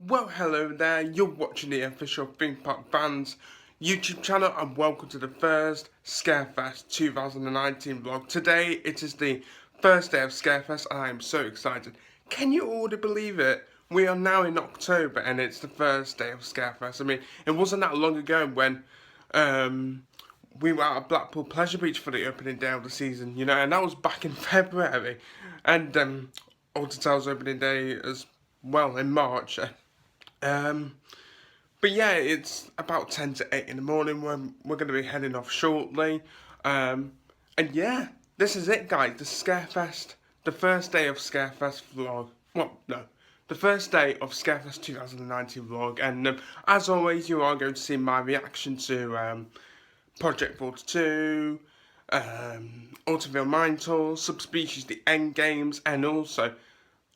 Well, hello there, you're watching the official Theme Park Fans YouTube channel and welcome to the first Scarefest 2019 vlog. Today it is the first day of Scarefest and I am so excited. Can you already believe it? We are now in October and it's the first day of Scarefest. I mean, it wasn't that long ago when we were at Blackpool Pleasure Beach for the opening day of the season, you know, and that was back in February. And Alton Towers opening day as well in March. But yeah, it's about 10 to 8 in the morning when we're going to be heading off shortly. And yeah, this is it, guys. The Scarefest, the first day of Scarefest vlog. Well, no, the first day of Scarefest 2019 vlog. And as always, you are going to see my reaction to Project 42, Altonville Mine Tour, Subspecies, the End Games, and also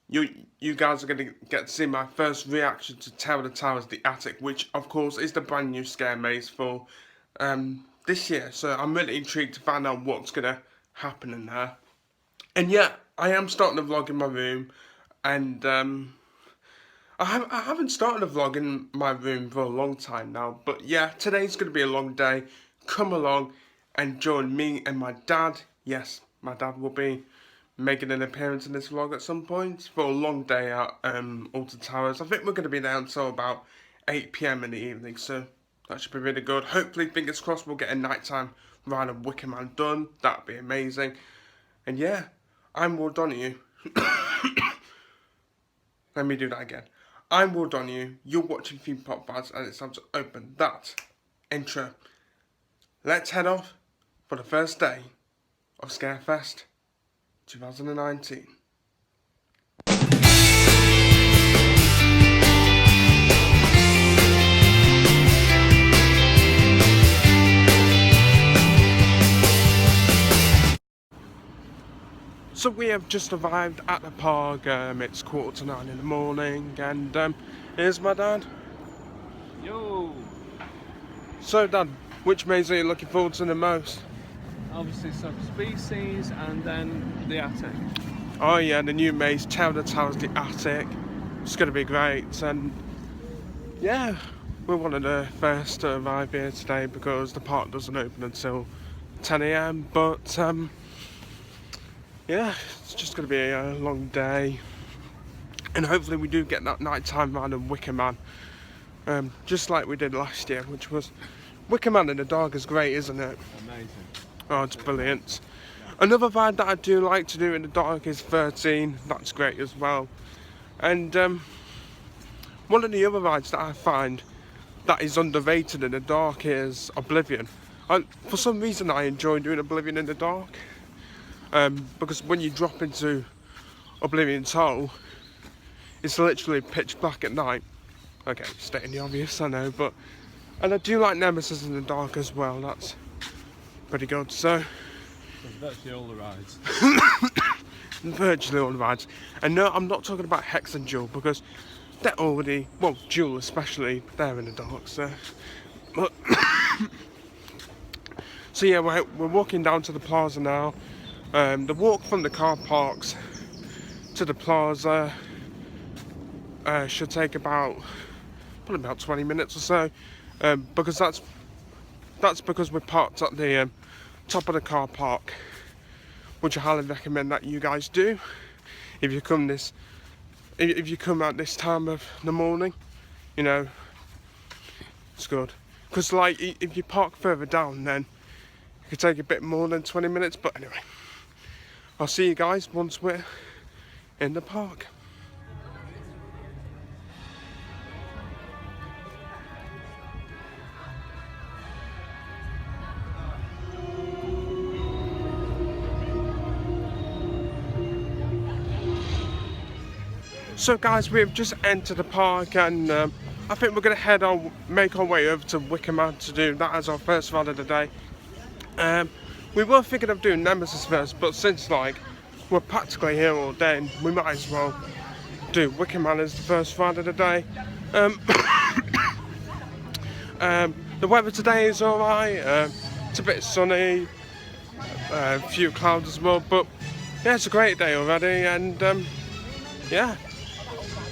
you guys are going to get to see my first reaction to Alton Towers, the Attic, which of course is the brand new scare maze for this year. So I'm really intrigued to find out what's going to happen in there. And yeah, I am starting the vlog in my room, and I haven't started a vlog in my room for a long time now. But yeah, today's going to be a long day. Come along and join me and my dad. Yes, my dad will be making an appearance in this vlog at some point for a long day at Alton Towers. I think we're going to be there until about 8 PM in the evening, so that should be really good. Hopefully, fingers crossed, we'll get a nighttime ride of Wicker Man done. That'd be amazing. And yeah, I'm Will Donahue. Let me do that again. I'm Will Donahue. You're watching Theme Park Fans, and it's time to open that intro. Let's head off for the first day of Scarefest 2019. So we have just arrived at the park. It's 9:15 in the morning, and here's my dad. Yo! So Dad, which maze are you looking forward to the most? Obviously Subspecies and then the Attic. Oh yeah, the new maze, Alton Towers, the Attic. It's going to be great, and yeah, we're one of the first to arrive here today because the park doesn't open until 10 AM, but yeah, it's just going to be a long day, and hopefully we do get that nighttime ride of Wicker Man, just like we did last year, which was Wicker Man in the dark is great, isn't it? Amazing. Oh, it's brilliant. Another ride that I do like to do in the dark is 13. That's great as well. And one of the other rides that I find that is underrated in the dark is Oblivion. For some reason I enjoy doing Oblivion in the dark. Because when you drop into Oblivion's hole, it's literally pitch black at night. Okay, stating the obvious, I know, but... And I do like Nemesis in the dark as well, that's pretty good, so... Virtually all the rides. Virtually all the rides. And no, I'm not talking about Hex and Jewel, because they're already... Well, Jewel especially, they're in the dark, so... But so yeah, we're walking down to the plaza now. The walk from the car parks to the plaza should take probably about 20 minutes or so. Because that's because we're parked at the top of the car park, which I highly recommend that you guys do if you come at this time of the morning. You know, it's good, because like if you park further down, then it could take a bit more than 20 minutes. But anyway, I'll see you guys once we're in the park. So guys, we've just entered the park, and I think we're going to make our way over to Wicker Man to do that as our first ride of the day. We were thinking of doing Nemesis first, but since like we're practically here all day, we might as well do Wicker Man as the first ride of the day. The weather today is alright, it's a bit sunny, a few clouds as well, but yeah, it's a great day already, and yeah.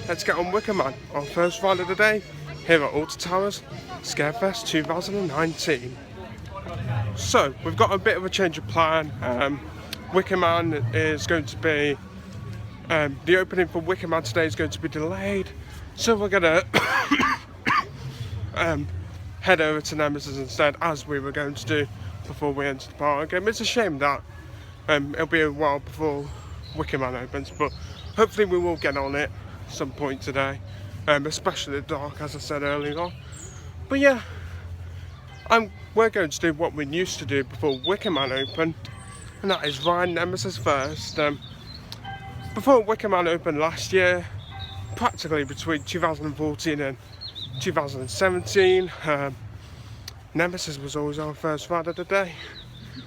let's get on Wicker Man, our first ride of the day here at Alton Towers, Scarefest 2019. So, we've got a bit of a change of plan. Wicker Man is going to be, the opening for Wicker Man today is going to be delayed, so we're going to head over to Nemesis instead, as we were going to do before we entered the park. It's a shame that it'll be a while before Wicker Man opens, but hopefully we will get on it some point today, especially the dark, as I said earlier on. But yeah, we're going to do what we used to do before Wicker Man opened, and that is ride Nemesis first. Before Wicker Man opened last year, practically between 2014 and 2017, Nemesis was always our first ride of the day.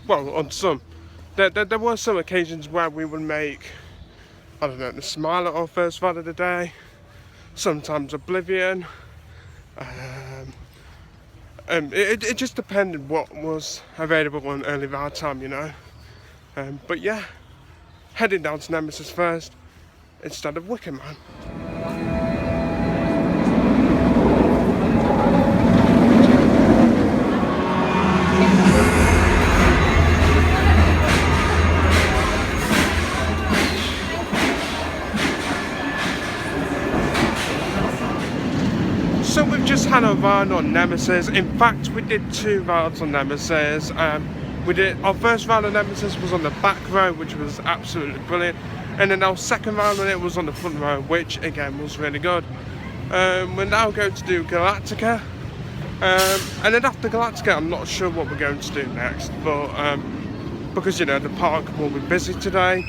Well, on some. There were some occasions where we would make, I don't know, the Smile at our first ride of the day, sometimes Oblivion. It just depended what was available on early ride time, you know. But yeah, heading down to Nemesis first instead of Wicker Man. So we've just had a ride on Nemesis. In fact, we did 2 rides on Nemesis. Our first ride on Nemesis was on the back row, which was absolutely brilliant, and then our second ride on it was on the front row, which again was really good. We're now going to do Galactica, and then after Galactica I'm not sure what we're going to do next, but because, you know, the park will be busy today.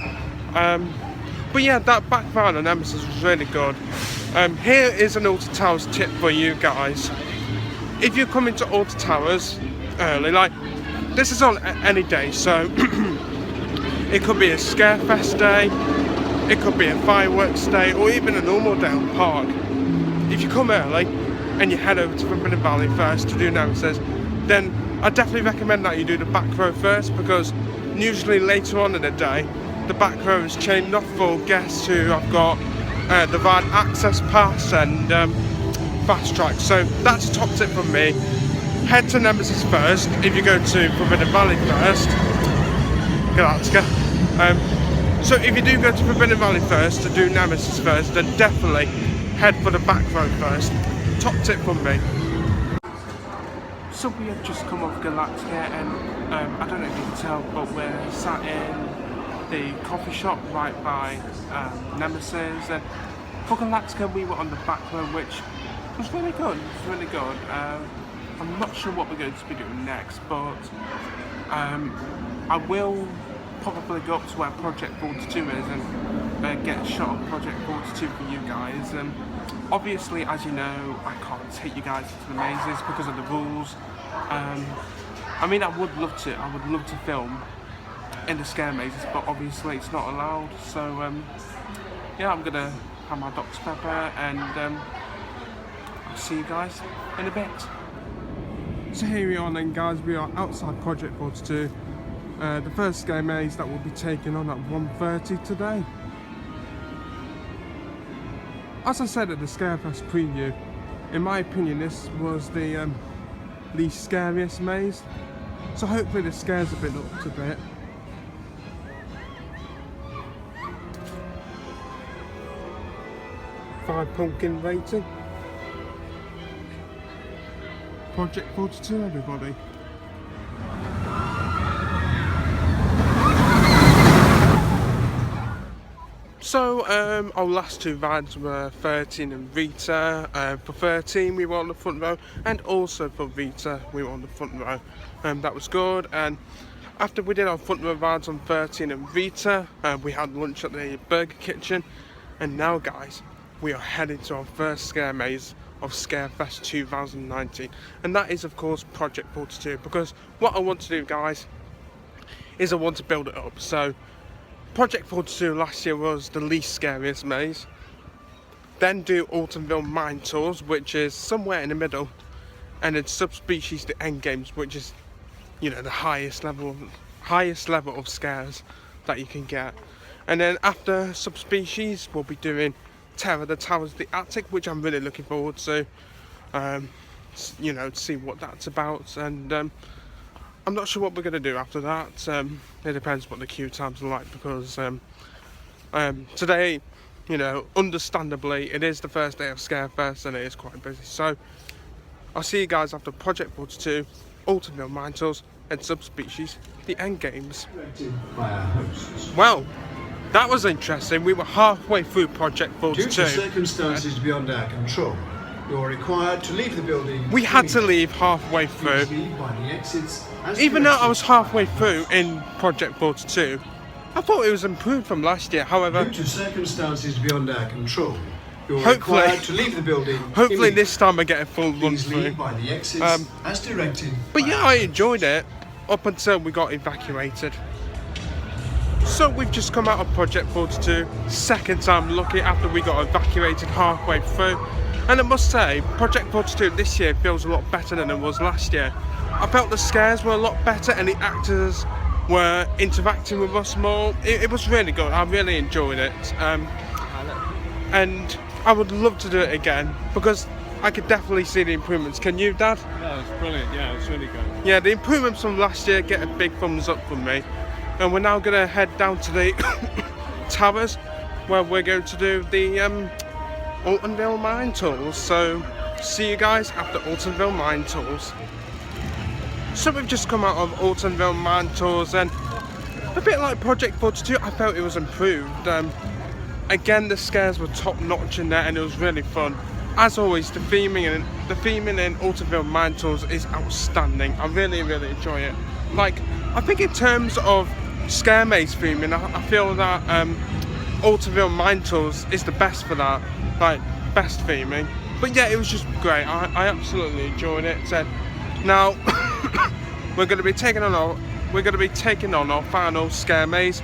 But yeah, that back ride on Nemesis was really good. Here is an Alton Towers tip for you guys. If you're coming to Alton Towers early, like this is on any day, so it could be a Scarefest day, it could be a fireworks day, or even a normal day on park. If you come early and you head over to Forbidden Valley first to do Nemesis, then I definitely recommend that you do the back row first, because usually later on in the day the back row is chained off for guests who have got the ride access pass and fast track. So that's a top tip from me. Head to Nemesis first if you go to Forbidden Valley first. Galactica. So if you do go to Forbidden Valley first to do Nemesis first, then definitely head for the back row first. Top tip from me. So we have just come off Galactica, and I don't know if you can tell, but we're sat in the coffee shop right by Nemesis, and for Galactica we were on the back row, which was really good. I'm not sure what we're going to be doing next, but I will probably go up to where Project 42 is and get a shot of Project 42 for you guys. Obviously, as you know, I can't take you guys into the mazes because of the rules. I mean, I would love to film in the scare mazes, but obviously it's not allowed. So yeah, I'm gonna have my Dr. Pepper, and I'll see you guys in a bit. So here we are then, guys. We are outside Project 42, the first scare maze that will be taken on at 1:30 today. As I said at the Scarefest preview, in my opinion this was the least scariest maze, so hopefully the scares have been up to bit. Pumpkin rating. Project 42, everybody. So our last 2 rides were 13 and Rita. For 13 we were on the front row, and also for Rita we were on the front row. That was good. And after we did our front row rides on 13 and Rita, we had lunch at the Burger Kitchen, and now, guys, we are heading to our first scare maze of Scarefest 2019, and that is of course Project 42, because what I want to do, guys, is I want to build it up. So Project 42 last year was the least scariest maze, then do Altonville Mine Tours, which is somewhere in the middle, and then Subspecies the End Games, which is, you know, the highest level of scares that you can get. And then after Subspecies we'll be doing Terror the Towers, the Attic, which I'm really looking forward to. You know, to see what that's about, and I'm not sure what we're going to do after that. It depends what the queue times are like, because today, you know, understandably, it is the first day of Scarefest and it is quite busy. So I'll see you guys after Project 42, Altonville Mine Tours, and Subspecies, the end games. Well, that was interesting. We were halfway through Project 42. Due to circumstances beyond our control, you're required to leave the building. We had to leave halfway through. Leave by the exits as Even though I directed. was halfway through in Project 42, I thought it was improved from last year. However, Due to circumstances beyond our control, you're Hopefully- required to leave the building. hopefully immediately. this time I get a full run Please through. leave by the exits as directed. But by yeah, our I enjoyed it up until we got evacuated. So we've just come out of Project 42, second time lucky after we got evacuated halfway through. And I must say, Project 42 this year feels a lot better than it was last year. I felt the scares were a lot better and the actors were interacting with us more. It was really good. I really enjoyed it. And I would love to do it again because I could definitely see the improvements. Can you, Dad? Yeah, it was brilliant. Yeah, it was really good. Yeah, the improvements from last year get a big thumbs up from me. And we're now going to head down to the towers where we're going to do the Altonville Mine Tours. So see you guys after Altonville Mine Tours. So we've just come out of Altonville Mine Tours, and a bit like Project 42, I felt it was improved. Again, the scares were top notch in there and it was really fun. As always, the theming in Altonville Mine Tours is outstanding. I really enjoy it. Like, I think in terms of scare maze theming, I feel that Altonville Mine Tours is the best for that, like best theming. But yeah, it was just great. I absolutely enjoyed it. So now we're going to be taking on our final scare maze,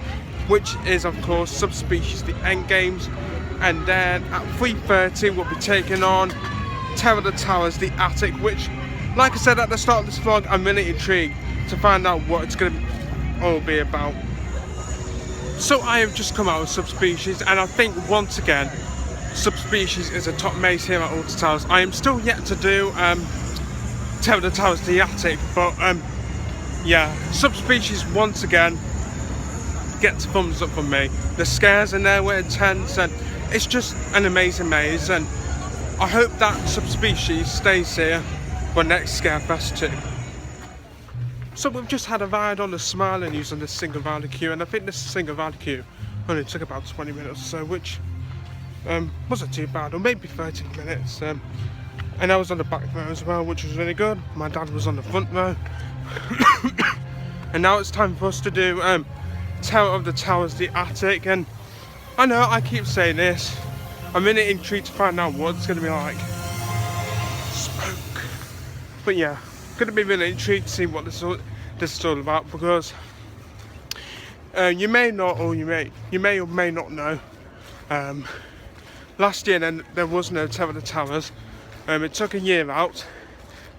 which is of course Subspecies, the end games. And then at 3:30 we'll be taking on Terror the Towers, the Attic, which, like I said at the start of this vlog, I'm really intrigued to find out what it's going to all be about. So I have just come out with Subspecies, and I think once again Subspecies is a top maze here at Alton Towers. I am still yet to do Terror the Towers, the Attic, but yeah, Subspecies once again gets a thumbs up from me. The scares in there were intense and it's just an amazing maze, and I hope that Subspecies stays here for next Scarefest too. So we've just had a ride on the Smiling using the single rider queue, and I think this single rider queue only took about 20 minutes or so, which wasn't too bad, or maybe 30 minutes. And I was on the back row as well, which was really good. My dad was on the front row. And now it's time for us to do Terror of the Towers, the Attic. And I know I keep saying this, I'm really intrigued to find out what it's going to be like. Smoke. But yeah, going to be really intrigued to see what this is all about, because you may not, or you may or may not know, last year then there was no Terror of the Towers. It took a year out.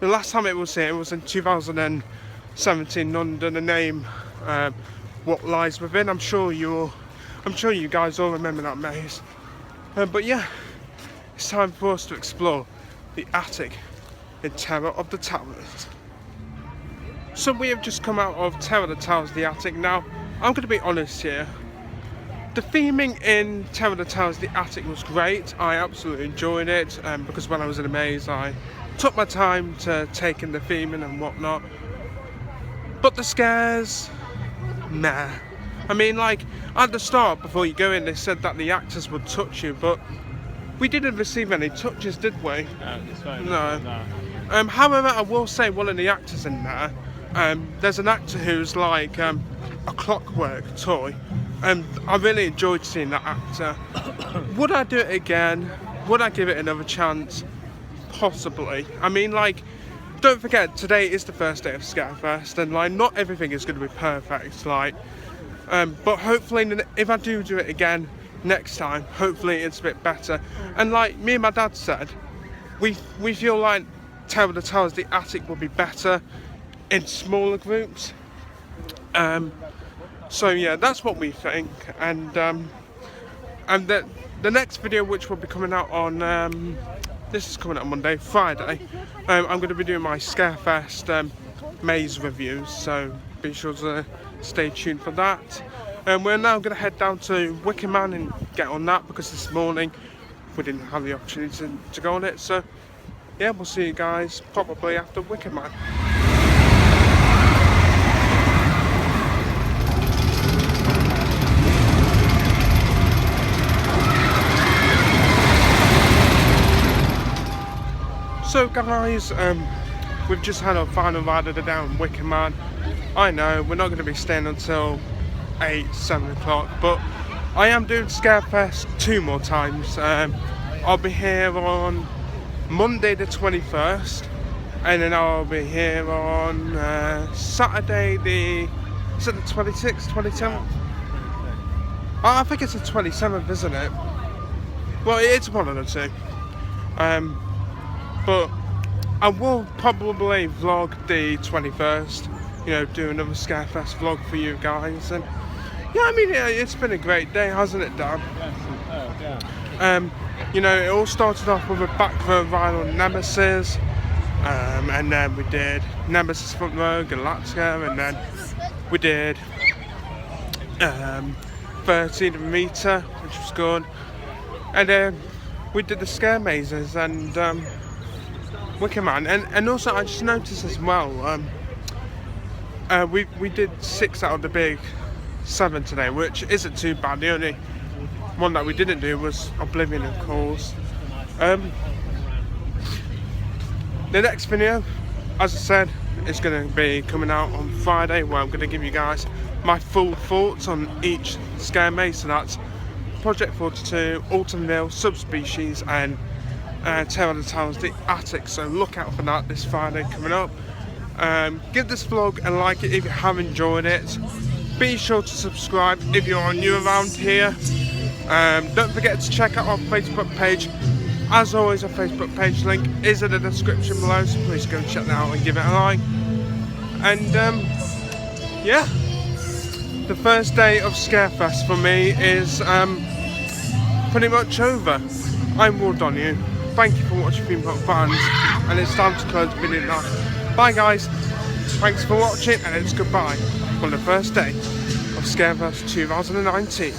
The last time it was here was in 2017 under the name What Lies Within. I'm sure you guys all remember that maze. But yeah, it's time for us to explore the Attic in Terror of the Towers. So we have just come out of Terror of the Towers, the Attic. Now, I'm going to be honest here. The theming in Terror of the Towers, the Attic was great. I absolutely enjoyed it because when I was in the maze, I took my time to take in the theming and whatnot. But the scares, nah. I mean, like, at the start, before you go in, they said that the actors would touch you, but we didn't receive any touches, did we? No. However, I will say one of the actors in there, there's an actor who's like a clockwork toy, and I really enjoyed seeing that actor. Would I do it again? Would I give it another chance? Possibly. I mean, like, don't forget, today is the first day of Scarefest, and like, not everything is going to be perfect, like, but hopefully, if I do it again next time, hopefully it's a bit better. And like me and my dad said, we feel like Terror of the Towers, the Attic will be better in smaller groups. So yeah, that's what we think, and that the next video, which will be coming out on this is coming out on Monday, Friday. I'm going to be doing my Scarefest maze reviews, so be sure to stay tuned for that. We're now going to head down to Wicker Man and get on that, because this morning we didn't have the opportunity to go on it. So yeah, we'll see you guys probably after Wicker Man. So guys, we've just had our final ride of the day on Wicker Man. I know we're not going to be staying until 7 o'clock, but I am doing Scarefest 2 more times. I'll be here on Monday the 21st, and then I'll be here on Saturday is it the 26th, 27th? I think it's the 27th, isn't it? Well, it's one of the two. But I will probably vlog the 21st, you know, do another Scarefest vlog for you guys. And yeah, I mean, it's been a great day, hasn't it, Dan? You know, it all started off with a back row ride on Nemesis, and then we did Nemesis front row, Galactica, and then we did 13 meter, which was good, and then we did the scare mazes and Wicker Man, and also I just noticed as well, we did 6 out of the big 7 today, which isn't too bad. The only one that we didn't do was Oblivion, of course. The next video, as I said, is going to be coming out on Friday, where I'm going to give you guys my full thoughts on each scare maze. So that's Project 42, Altonville, Subspecies, and Alton Towers, the attic. So look out for that this Friday coming up. Give this vlog a like if you have enjoyed it. Be sure to subscribe if you're new around here. Don't forget to check out our Facebook page. As always, our Facebook page link is in the description below, so please go and check that out and give it a like. And yeah, the first day of Scarefest for me is pretty much over. I'm Will Donahue. Thank you for watching Theme Park Fans, and it's time to close the video now. Bye guys, thanks for watching, and it's goodbye on the first day of Scarefest 2019.